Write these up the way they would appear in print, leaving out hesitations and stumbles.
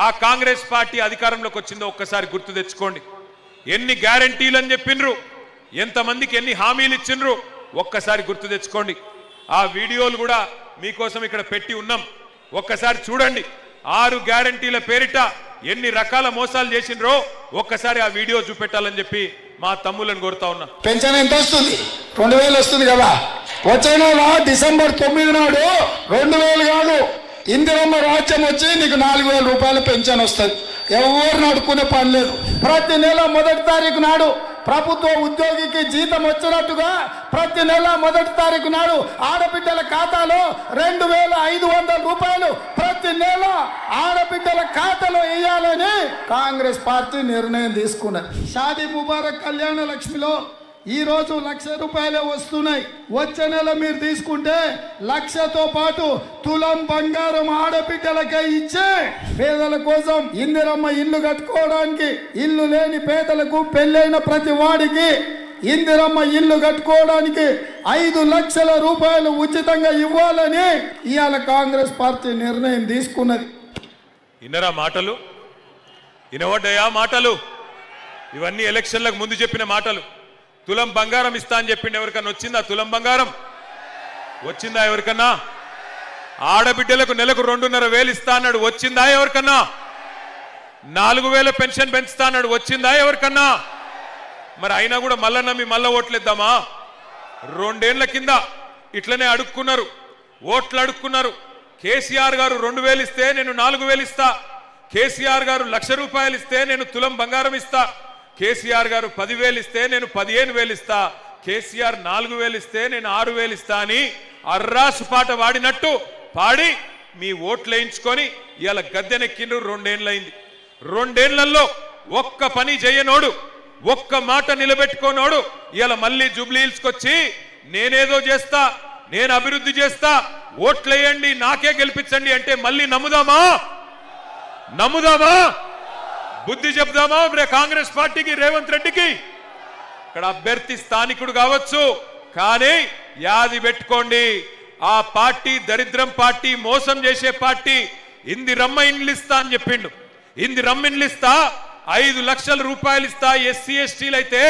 ఆ కాంగ్రెస్ పార్టీ అధికారంలోకి వచ్చిందో ఒక్కసారి గుర్తు తెచ్చుకోండి. ఎన్ని గ్యారంటీలు అని చెప్పిండ్రు, ఎంతమందికి ఎన్ని హామీలు ఇచ్చిండ్రు ఒక్కసారి గుర్తు తెచ్చుకోండి. ఆ వీడియోలు కూడా మీకోసం ఇక్కడ పెట్టి ఉన్నాం, ఒక్కసారి చూడండి. 6 గ్యారంటీల పేరిట ఎన్ని రకాల మోసాలు చేసిండ్రో ఒక్కసారి ఆ వీడియో చూపెట్టాలని చెప్పి మా తమ్ములను కోరుతా ఉన్నా. పెన్షన్ ఎంత వస్తుంది? 2000 వస్తుంది కదా. వచ్చే నెల డిసెంబర్ 9 నాడు 2000 కాదు, ఇందిరమ్మ రాజ్యం వచ్చి నీకు 4000 రూపాయల పెన్షన్ వస్తుంది. ఎవరు నడుకునే పని లేదు. ప్రతి నెల 1వ తారీఖు నాడు ప్రభుత్వ ఉద్యోగికి జీతం వచ్చినట్టుగా ప్రతి నెల 1వ తారీఖు నాడు ఆడబిడ్డల ఖాతాలో 2500 రూపాయలు ప్రతి నెల ఆడబిడ్డల ఖాతాలో వేయాలని కాంగ్రెస్ పార్టీ నిర్ణయం తీసుకున్నది. షాదీ ముబారక్ కళ్యాణ లక్ష్మిలో ఈ రోజు 1,00,000 రూపాయలే వస్తున్నాయి. వచ్చే నెల మీరు తీసుకుంటే 1,00,000తో పాటు తులం బంగారం ఆడబిడ్డలకే ఇచ్చే పేదల కోసం ఇందిరమ్మ ఇల్లు కట్టుకోవడానికి, ఇల్లు లేని పేదలకు పెళ్ళైన ప్రతి వాడికి ఇందిరమ్మ ఇల్లు కట్టుకోవడానికి 5 లక్షల రూపాయలు ఉచితంగా ఇవ్వాలని ఇవాళ కాంగ్రెస్ పార్టీ నిర్ణయం తీసుకున్నది. ఇన్నరా మాటలు, వినవడ్డాయా మాటలు? ఇవన్నీ ఎలక్షన్లకు ముందు చెప్పిన మాటలు. తులం బంగారం ఇస్తా అని చెప్పిండు. ఎవరికన్నా వచ్చిందా తులం బంగారం? వచ్చిందా ఎవరికన్నా? ఆడబిడ్డలకు నెలకు 2,500 ఇస్తా అన్నాడు, వచ్చిందా ఎవరికన్నా? 4,000 పెన్షన్ పెంచుతా అన్నాడు, వచ్చిందా ఎవరికన్నా? మరి అయినా కూడా మళ్ళా నమ్మి మళ్ళా ఓట్లేద్దామా? 2 ఏళ్ల కింద ఇట్లనే అడుక్కున్నారు, ఓట్లు అడుక్కున్నారు. కేసీఆర్ గారు 2,000 ఇస్తే నేను 4,000 ఇస్తా, కేసీఆర్ గారు 1,00,000 రూపాయలు ఇస్తే నేను తులం బంగారం ఇస్తా, కేసీఆర్ గారు 10,000 ఇస్తే నేను 15,000 ఇస్తా, కేసీఆర్ 4,000 ఇస్తే నేను 6,000 ఇస్తా అని అర్రాసు పాట వాడినట్టు పాడి మీ ఓట్లు వేయించుకొని ఇవాళ గద్దెనెక్కిండ్రు. 2 ఏళ్ళైంది. 2 ఏళ్లలో ఒక్క పని చేయనోడు, ఒక్క మాట నిలబెట్టుకోనోడు ఇవాళ మళ్ళీ జూబ్లీ హిల్స్కి వచ్చి నేనేదో చేస్తా, నేను అభివృద్ధి చేస్తా, ఓట్లేయండి నాకే గెలిపించండి అంటే మళ్ళీ నమ్ముదామా? బుద్ధి చెప్దామా కాంగ్రెస్ పార్టీకి, రేవంత్ రెడ్డికి? ఇక్కడ అభ్యర్థి స్థానికుడు కావచ్చు, కానీ యాది పెట్టుకోండి, ఆ పార్టీ దరిద్రం పార్టీ, మోసం చేసే పార్టీ. ఇందిరమ్మ ఇండ్లు ఇస్తా అని చెప్పిండు. ఇందిరమ్మ ఇండ్లు ఇస్తా, 5 లక్షల రూపాయలు ఇస్తా, ఎస్సీ ఎస్టీలు అయితే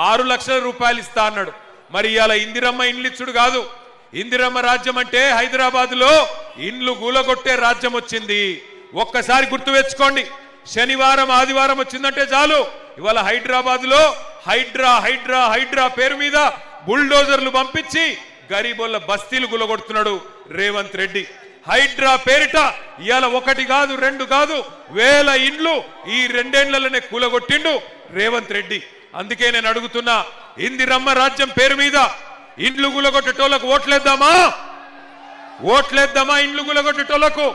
6 లక్షల రూపాయలు ఇస్తా అన్నాడు. మరి ఇవాళ ఇందిరమ్మ ఇండ్లు ఇచ్చుడు కాదు, ఇందిరమ్మ రాజ్యం అంటే హైదరాబాద్ లో ఇండ్లు గూలగొట్టే రాజ్యం వచ్చింది. ఒక్కసారి గుర్తు తెచ్చుకోండి. శనివారం ఆదివారం వచ్చిందంటే చాలు ఇవాళ హైదరాబాద్ లో హైడ్రా పేరు మీద బుల్డోజర్లు పంపించి గరీబోళ్ళ బస్తీలు గులగొడుతున్నాడు రేవంత్ రెడ్డి. హైడ్రా పేరిట ఇవాళ 1 కాదు 2 కాదు 1000 ఇండ్లు ఈ 2 ఏళ్లలోనే కూలగొట్టిండు రేవంత్ రెడ్డి. అందుకే నేను అడుగుతున్నా, ఇందిరమ్మ రాజ్యం పేరు మీద ఇండ్లు గులగొట్టేటోళ్లకు ఓట్లేద్దామా? ఇండ్లు గులగొట్టేటోళ్లకు?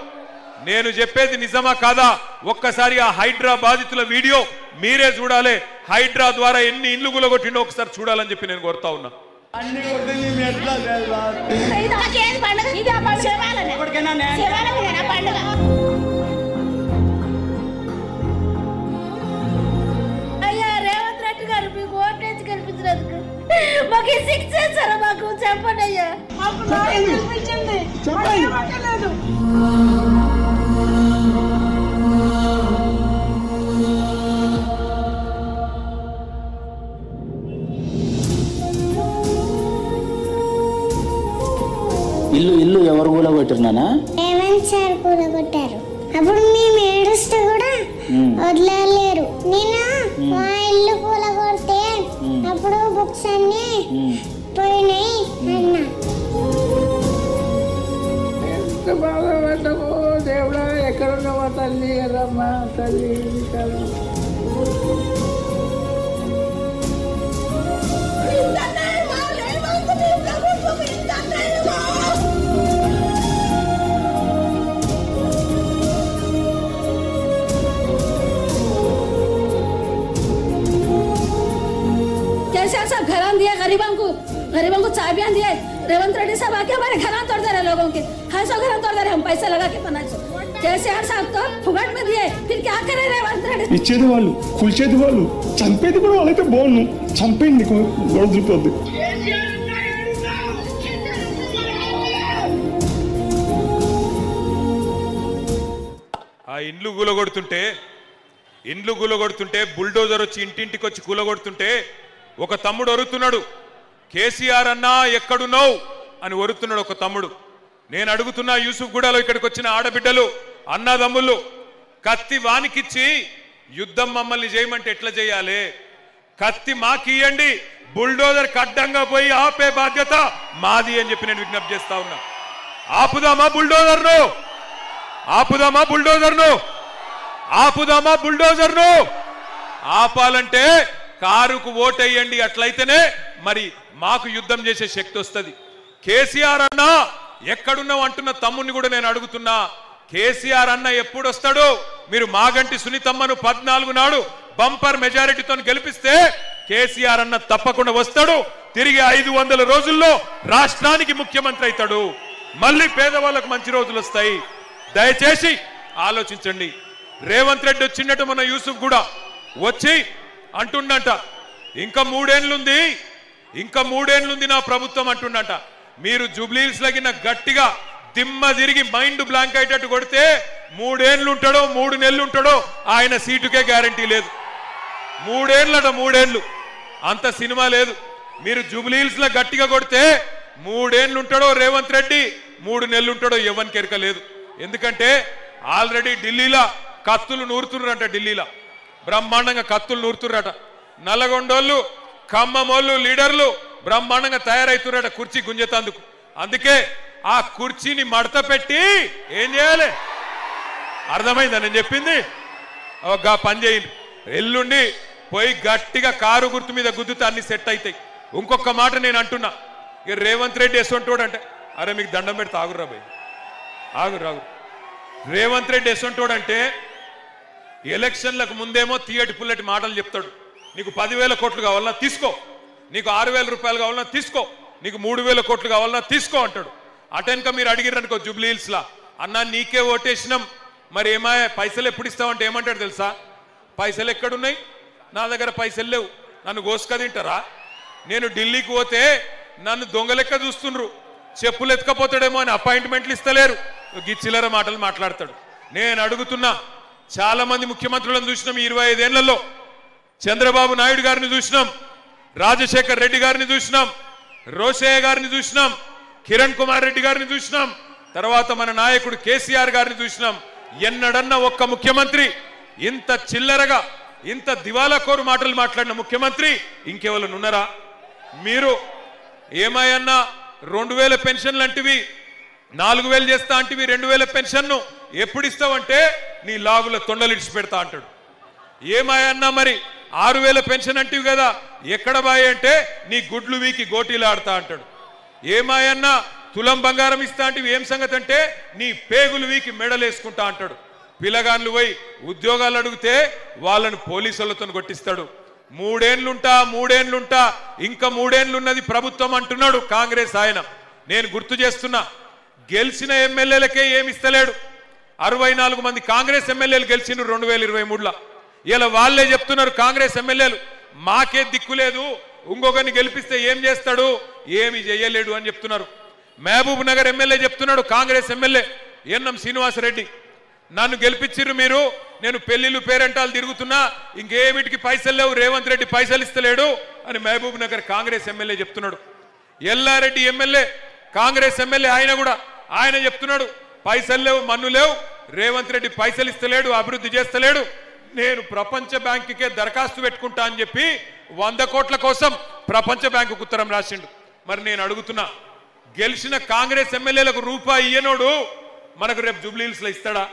నేను చెప్పేది నిజమా కాదా? ఒక్కసారి ఆ హైడ్రా బాధితుల వీడియో మీరే చూడాలి. హైడ్రా ద్వారా ఎన్ని ఇండ్లు గులగొట్టిండో ఒకసారి చూడాలని చెప్పి నేను కోరుతా ఉన్నా. అయ్యా రేవంత్ రెడ్డి గారు మీకు ఓటేసి గెలిపించినందుకు మాకు శిక్ష చేస్తారా? మాకు చెప్పండి అయ్యా. ఇల్లు ఎవరు కూలగొట్టినానా? రేవంత్ సార్ కూలగొట్టారు. అప్పుడు మేము ఏడుస్తూ కూడా వదలలేరు. నేను మా ఇల్లు కూలగొడితే అప్పుడు బుక్స్ అన్ని పోయినాయి అన్నా. ఎంత బాధపడ్డామో దేవుడా, ఎక్కడున్నావా తల్లి, ఎర్రమ్మా తల్లి. केसीआर साहब घर दिए गरीबों को चाबियां दिए। रेवंत रेड्डी साहब आके हमारे घर तोड़ दे रहे लोगों के, 250 घर तोड़ दे रहे, हम पैसे लगा के 500। केसीआर साहब तो फुगट में दिए, फिर क्या करे रेवंत रेड्डी? ఇచ్చేది వాళ్ళు, కూల్చేది వాళ్ళు, చంపేది కూడా వాళ్ళైతే బాగుండు. చంపేయండి గొడవపోద్ది. ఇండ్లు కూలగొడుతుంటే బుల్డోజర్ వచ్చి ఇంటింటికి వచ్చి కూలగొడుతుంటే ఒక తమ్ముడు ఒరుతున్నాడు, కేసీఆర్ అన్నా ఎక్కడున్నావు అని ఒరుతున్నాడు ఒక తమ్ముడు. నేను అడుగుతున్నా యూసుఫ్ గూడలో ఇక్కడికి వచ్చిన ఆడబిడ్డలు అన్నదమ్ముళ్ళు, కత్తి వానికిచ్చి యుద్ధం మమ్మల్ని చేయమంటే ఎట్లా చేయాలి? కత్తి మాకియండి, బుల్డోజర్ అడ్డంగా పోయి ఆపే బాధ్యత మాది అని చెప్పి నేను విజ్ఞప్తి చేస్తా ఉన్నా. ఆపుదామా బుల్డోజర్ను ఆపాలంటే కారుకు ఓటేయండి, అట్లయితేనే మరి మాకు యుద్ధం చేసే శక్తి వస్తుంది. కేసీఆర్ అన్న ఎక్కడున్నావు అంటున్న తమ్ముని కూడా నేను అడుగుతున్నా, కేసీఆర్ అన్న ఎప్పుడు వస్తాడు? మీరు మాగంటి సునీతమ్మను 14 నాడు బంపర్ మెజారిటీతో గెలిపిస్తే కేసీఆర్ అన్న తప్పకుండా వస్తాడు. తిరిగి 500 రోజుల్లో రాష్ట్రానికి ముఖ్యమంత్రి అవుతాడు. మళ్ళీ పేదవాళ్ళకు మంచి రోజులు వస్తాయి. దయచేసి ఆలోచించండి. రేవంత్ రెడ్డి వచ్చినట్టు మన యూసుఫ్ కూడా వచ్చి అంటుండంట, ఇంకా 3 ఏళ్లుంది నా ప్రభుత్వం అంటుండంట. మీరు జూబ్లీహిల్స్ లగిన గట్టిగా దిమ్మ తిరిగి మైండ్ బ్లాంక్ అయ్యేటట్టు కొడితే 3 ఏళ్ళు ఉంటాడో 3 నెలలు ఉంటాడో ఆయన సీటుకే గ్యారంటీ లేదు. 3 ఏళ్ళు అంత సినిమా లేదు. మీరు జూబ్లీహిల్స్ లో గట్టిగా కొడితే 3 ఏళ్ళు ఉంటాడో రేవంత్ రెడ్డి, 3 నెలలు ఉంటాడో ఎవరికి ఎరక లేదు. ఎందుకంటే ఆల్రెడీ ఢిల్లీలో కత్తులు నూరుతున్నారట, ఢిల్లీలో బ్రహ్మాండంగా కత్తులు నూరుతున్నారట. నల్లగొండోళ్ళు ఖమ్మమోళ్ళు లీడర్లు బ్రహ్మాండంగా తయారవుతున్నారట కుర్చీ గుంజేతందుకు. అందుకే ఆ కుర్చీని మడత పెట్టి ఏం చేయాలి? అర్థమైందా నేను చెప్పింది? ఒక పని చేయండి, ఎల్లుండి పోయి గట్టిగా కారు గుర్తు మీద గుద్దుతే అన్ని సెట్ అవుతాయి. ఇంకొక మాట నేను అంటున్నా, ఇక రేవంత్ రెడ్డి ఎసొంటోడు అంటే, అరే మీకు దండం పెడితే ఆగురా భయ్, ఆగురు. రేవంత్ రెడ్డి ఎసొంటోడు అంటే ఎలక్షన్లకు ముందేమో తీయటి పుల్లటి మాటలు చెప్తాడు. నీకు 10,000 కోట్లు కావాలన్నా తీసుకో, నీకు 6,000 రూపాయలు కావాలన్నా తీసుకో, నీకు 3,000 కోట్లు కావాలన్నా తీసుకో అంటాడు. అటెన్క మీరు అడిగిరనుకో జూబ్లీహిల్స్ లా, అన్నా నీకే ఓటేసినాం మరి ఏమాయా పైసలు ఎప్పుడు ఇస్తావంటే ఏమంటాడు తెలుసా? పైసలు ఎక్కడున్నాయి? నా దగ్గర పైసలు లేవు, నన్ను గోసుక తింటారా? నేను ఢిల్లీకి పోతే నన్ను దొంగలెక్క చూస్తుండ్రు, చెప్పులు ఎత్తుకపోతాడేమో అని అపాయింట్మెంట్లు ఇస్తలేరు. గిచ్చిలర మాటలు మాట్లాడతాడు. నేను అడుగుతున్నా, చాలా మంది ముఖ్యమంత్రులను చూసినాం ఈ 25 ఏళ్లలో. చంద్రబాబు నాయుడు గారిని చూసినాం, రాజశేఖర్ రెడ్డి గారిని చూసినాం, రోషయ్య గారిని చూసినాం, కిరణ్ కుమార్ రెడ్డి గారిని చూసినాం, తర్వాత మన నాయకుడు కేసీఆర్ గారిని చూసినాం. ఎన్నడన్నా ఒక్క ముఖ్యమంత్రి ఇంత చిల్లరగా ఇంత దివాలాకోరు మాటలు మాట్లాడిన ముఖ్యమంత్రి ఇంకెవరు ఉన్నారా? మీరు ఏమాయన్నా 2,000 పెన్షన్లు అంటివి, 4,000 చేస్తా అంటివి, 2,000 పెన్షన్ను ఎప్పుడు ఇస్తావంటే నీ లాగుల తొండలిడిచి పెడతా అంటాడు. ఏమాయన్నా మరి 6,000 పెన్షన్ అంటివి కదా, ఎక్కడ బాయ్ అంటే నీ గుడ్లు వీకి గోటీలు ఆడతా అంటాడు. ఏమాయన్నా తులం బంగారం ఇస్తా అంటివి, ఏం సంగతి అంటే నీ పేగులు వీకి మెడలేసుకుంటా అంటాడు. పిల్లగాన్లు పోయి ఉద్యోగాలు అడిగితే వాళ్ళను పోలీసులతో కొట్టిస్తాడు. 3 ఏళ్లుంటా ఇంకా 3 ఏళ్ళు ఉన్నది ప్రభుత్వం అంటున్నాడు కాంగ్రెస్ ఆయన. నేను గుర్తు చేస్తున్నా, గెలిచిన ఎమ్మెల్యేలకే ఏమి ఇస్తలేడు. 64 మంది కాంగ్రెస్ ఎమ్మెల్యేలు గెలిచిండ్రు 2023లో. ఇలా వాళ్ళే చెప్తున్నారు కాంగ్రెస్ ఎమ్మెల్యేలు, మాకే దిక్కులేదు, ఇంకొకరిని గెలిపిస్తే ఏం చేస్తాడు, ఏమి చేయలేడు అని చెప్తున్నారు. మహబూబ్ నగర్ ఎమ్మెల్యే చెప్తున్నాడు, కాంగ్రెస్ ఎమ్మెల్యే ఎన్ఎం శ్రీనివాసరెడ్డి, నన్ను గెలిపించిర్రు మీరు, నేను పెళ్లిళ్ళు పేరెంటాలు తిరుగుతున్నా, ఇంకేమిటికి పైసలు లేవు, రేవంత్ రెడ్డి పైసలు ఇస్తలేడు అని మహబూబ్ నగర్ కాంగ్రెస్ ఎమ్మెల్యే చెప్తున్నాడు. ఎల్లారెడ్డి ఎమ్మెల్యే కాంగ్రెస్ ఎమ్మెల్యే ఆయన చెప్తున్నాడు, పైసలు లేవు, మన్ను లేవు, రేవంత్ రెడ్డి పైసలు ఇస్తలేడు, అభివృద్ధి చేస్తలేడు, నేను ప్రపంచ బ్యాంకుకే దరఖాస్తు పెట్టుకుంటా అని చెప్పి 100 కోట్ల కోసం ప్రపంచ బ్యాంకుకు ఉత్తరం రాసిండు. మరి నేను అడుగుతున్నా, గెలిచిన కాంగ్రెస్ ఎమ్మెల్యేలకు రూపాయి ఇయ్యనోడు మనకు రేపు జూబ్లీహిల్స్ లో ఇస్తాడా?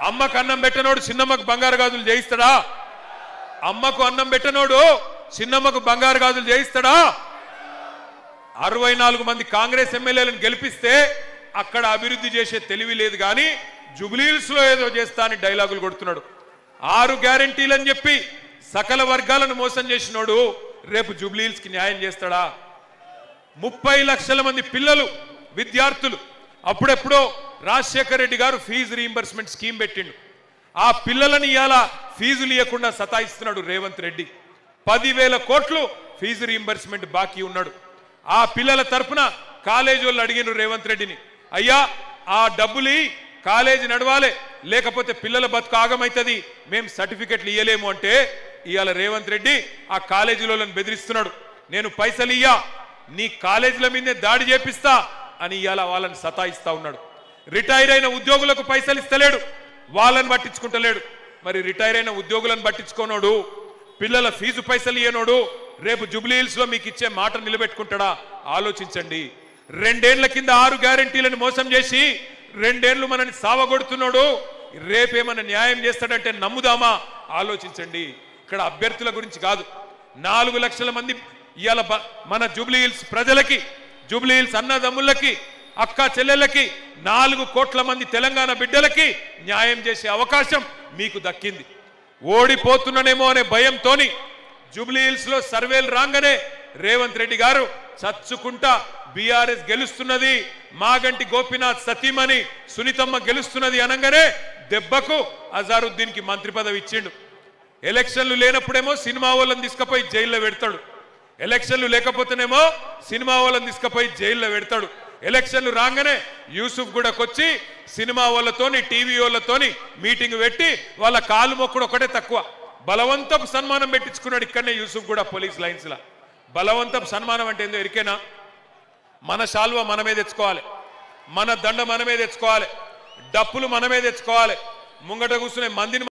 అమ్మకు అన్నం పెట్టనోడు చిన్నమ్మకు బంగారు గాజులు చేయిస్తాడా? అమ్మకు అన్నం పెట్టనోడు చిన్నమ్మకు బంగారు గాజులు చేయిస్తాడా? 64 మంది కాంగ్రెస్ ఎమ్మెల్యేలను గెలిపిస్తే అక్కడ అభివృద్ధి చేసే తెలివి లేదు, కానీ జూబ్లీహిల్స్ లో ఏదో చేస్తా అని డైలాగులు కొడుతున్నాడు. 6 గ్యారెంటీలు అని చెప్పి సకల వర్గాలను మోసం చేసినోడు రేపు జూబ్లీహిల్స్ కి న్యాయం చేస్తాడా? 30 లక్షల మంది పిల్లలు విద్యార్థులు, అప్పుడెప్పుడో రాజశేఖర్ రెడ్డి గారు ఫీజు రీయింబర్స్మెంట్ స్కీమ్ పెట్టిండు. ఆ పిల్లలని ఇయాల ఫీజులు ఇవ్వకుండా సతాయిస్తున్నాడు రేవంత్ రెడ్డి. 10,000 కోట్లు ఫీజు రీయింబర్స్మెంట్ బాకీ ఉన్నాడు. ఆ పిల్లల తరపున కాలేజీ వాళ్ళు అడిగినారు రేవంత్ రెడ్డిని, అయ్యా ఆ డబ్బులు కాలేజీ నడవాలి, లేకపోతే పిల్లల బతుకు ఆగమైతుంది, మేము సర్టిఫికెట్లు ఇయ్యలేము అంటే ఇవాళ రేవంత్ రెడ్డి ఆ కాలేజీలో బెదిరిస్తున్నాడు. నేను పైసలు ఇయ్యా, నీ కాలేజీల మీదే దాడి చేపిస్తా అని ఇవాళ వాళ్ళని సతాయిస్తా ఉన్నాడు. రిటైర్ అయిన ఉద్యోగులకు పైసలు ఇస్తలేడు, వాళ్ళని పట్టించుకుంటలేడు. మరి రిటైర్ అయిన ఉద్యోగులను పట్టించుకోనోడు, పిల్లల ఫీజు పైసలు ఇయ్యనోడు రేపు జూబ్లీ హిల్స్ లో మీకు ఇచ్చే మాట నిలబెట్టుకుంటాడా? ఆలోచించండి. 2 ఏళ్ల కింద 6 గ్యారెంటీలను మోసం చేసి 2 ఏళ్లు మనని సావగొడుతున్నాడు. రేపేమన్నా న్యాయం చేస్తాడంటే నమ్ముదామా? ఆలోచించండి. ఇక్కడ అభ్యర్థుల గురించి కాదు, 4 లక్షల మంది ఇవాళ మన జూబ్లీ హిల్స్ ప్రజలకి, జూబ్లీ హిల్స్ అన్నదమ్ములకి, అక్క చెల్లెళ్ళకి, 4 కోట్ల మంది తెలంగాణ బిడ్డలకి న్యాయం చేసే అవకాశం మీకు దక్కింది. ఓడిపోతున్నానేమో అనే భయంతోని జూబ్లీ హిల్స్ లో సర్వేలు రాగానే రేవంత్ రెడ్డి గారు చచ్చుకుంటా బీఆర్ఎస్ గెలుస్తున్నది, మాగంటి గోపీనాథ్ సతీమణి సునీతమ్మ గెలుస్తున్నది అనగానే దెబ్బకు అజారుద్దీన్ కి మంత్రి పదవి ఇచ్చిండు. ఎలక్షన్లు లేనప్పుడేమో సినిమా వాళ్ళని తీసుకుపోయి జైల్లో పెడతాడు, ఎలక్షన్లు లేకపోతేనేమో సినిమా వాళ్ళని తీసుకుపోయి జైల్లో పెడతాడు. ఎలక్షన్లు రాగానే యూసుఫ్ గూడకొచ్చి సినిమా వాళ్ళతోని, టీవీ వాళ్ళతోని మీటింగ్ పెట్టి వాళ్ళ కాలు మొక్కుడు ఒకటే తక్కువ, బలవంతపు సన్మానం పెట్టించుకున్నాడు. ఇక్కడనే యూసుఫ్ గూడ పోలీస్ లైన్స్ లా. బలవంతపు సన్మానం అంటే ఏందో ఎరికేనా? మన శాల్వ మనమే తెచ్చుకోవాలి, మన దండ మనమే తెచ్చుకోవాలి, డప్పులు మనమే తెచ్చుకోవాలి, ముంగట కూర్చునే మందిని